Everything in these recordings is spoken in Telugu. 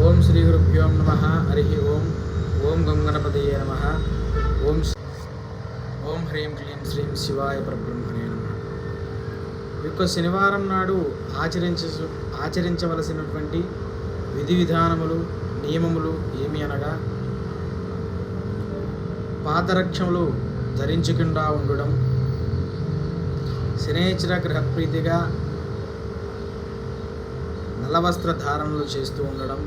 ఓం శ్రీ గురుభ్యో నమః. హరి ఓం. ఓం గం గణపతయే నమః. ఓం ఓం హ్రీం క్లీం శ్రీం శివాయ పరబ్రహ్మణే నమః. యొక్క శనివారం నాడు ఆచరించవలసినటువంటి విధి విధానములు నియమములు ఏమి అనగా, పాదరక్షములు ధరించకుండా ఉండడం, శనేశ్వర గ్రహప్రీతిగా నల్ల వస్త్ర ధారణలు చేస్తూ ఉండడం,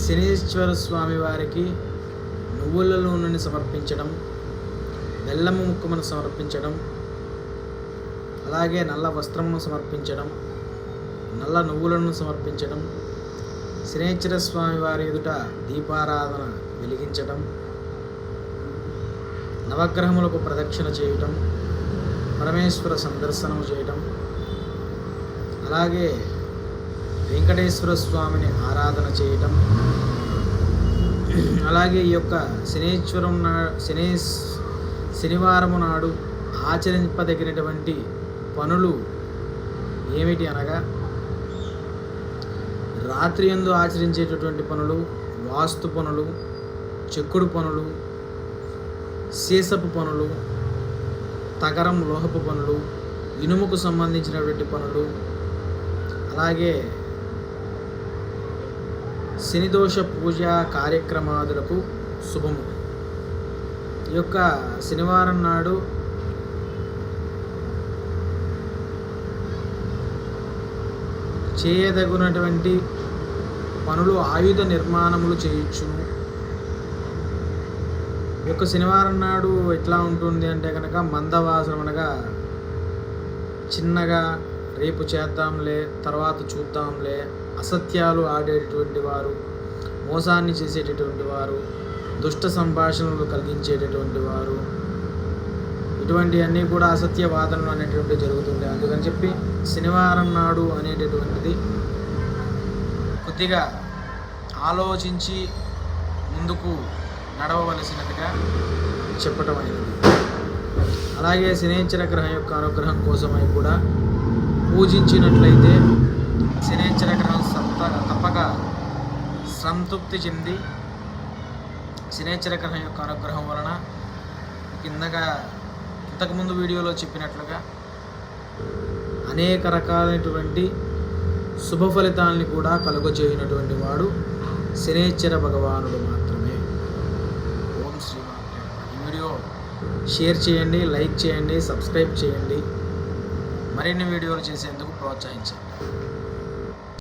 శనీశ్వర స్వామి వారికి నువ్వుల నూనెని సమర్పించడం, బెల్లము ముక్కమును సమర్పించడం, అలాగే నల్ల వస్త్రమును సమర్పించడం, నల్ల నువ్వులను సమర్పించడం, శనీశ్వర స్వామి వారి ఎదుట దీపారాధన వెలిగించడం, నవగ్రహములకు ప్రదక్షిణ చేయటం, పరమేశ్వర సందర్శనము చేయటం, అలాగే వెంకటేశ్వర స్వామిని ఆరాధన చేయటం, అలాగే ఈ యొక్క శనివారము నాడు ఆచరింపదగినటువంటి పనులు ఏమిటి అనగా, రాత్రి యందు ఆచరించేటటువంటి పనులు వాస్తు పనులు, చెక్కుడు పనులు, సీసపు పనులు, తగరం లోహపు పనులు, ఇనుముకు సంబంధించినటువంటి పనులు, అలాగే శనిదోష పూజ కార్యక్రమాదులకు శుభము. ఈ యొక్క శనివారం నాడు చేయదగినటువంటి పనులు ఆయుధ నిర్మాణములు చేయొచ్చును. ఈ యొక్క శనివారం నాడు ఎట్లా ఉంటుంది అంటే కనుక, మందవాసనం అనగా చిన్నగా రేపు చేద్దాంలే, తర్వాత చూద్దాంలే, అసత్యాలు ఆడేటటువంటి వారు, మోసాన్ని చేసేటటువంటి వారు, దుష్ట సంభాషణలు కలిగించేటటువంటి వారు, ఇటువంటివన్నీ కూడా అసత్య వాదనలు అనేటువంటివి జరుగుతుంటాయి. అందుకని చెప్పి శనివారం నాడు అనేటటువంటిది కొద్దిగా ఆలోచించి ముందుకు నడవవలసినదిగా చెప్పటం అయినది. అలాగే శనీశ్వర గ్రహం యొక్క అనుగ్రహం కోసమై కూడా పూజించినట్లయితే శనీశ్వర గ్రహం తప్పక సంతృప్తి చెంది, శనీశ్వర గ్రహం యొక్క అనుగ్రహం వలన ఇంతకుముందు వీడియోలో చెప్పినట్లుగా అనేక రకాలైనటువంటి శుభ ఫలితాలని కూడా కలుగజేయనటువంటి వాడు శనీశ్వర భగవానుడు మాత్రమే. ఓం శ్రీమాత్రే నమః. ఈ వీడియో షేర్ చేయండి, లైక్ చేయండి, సబ్స్క్రైబ్ చేయండి. మరిన్ని వీడియోలు చేసేందుకు ప్రోత్సహించండి.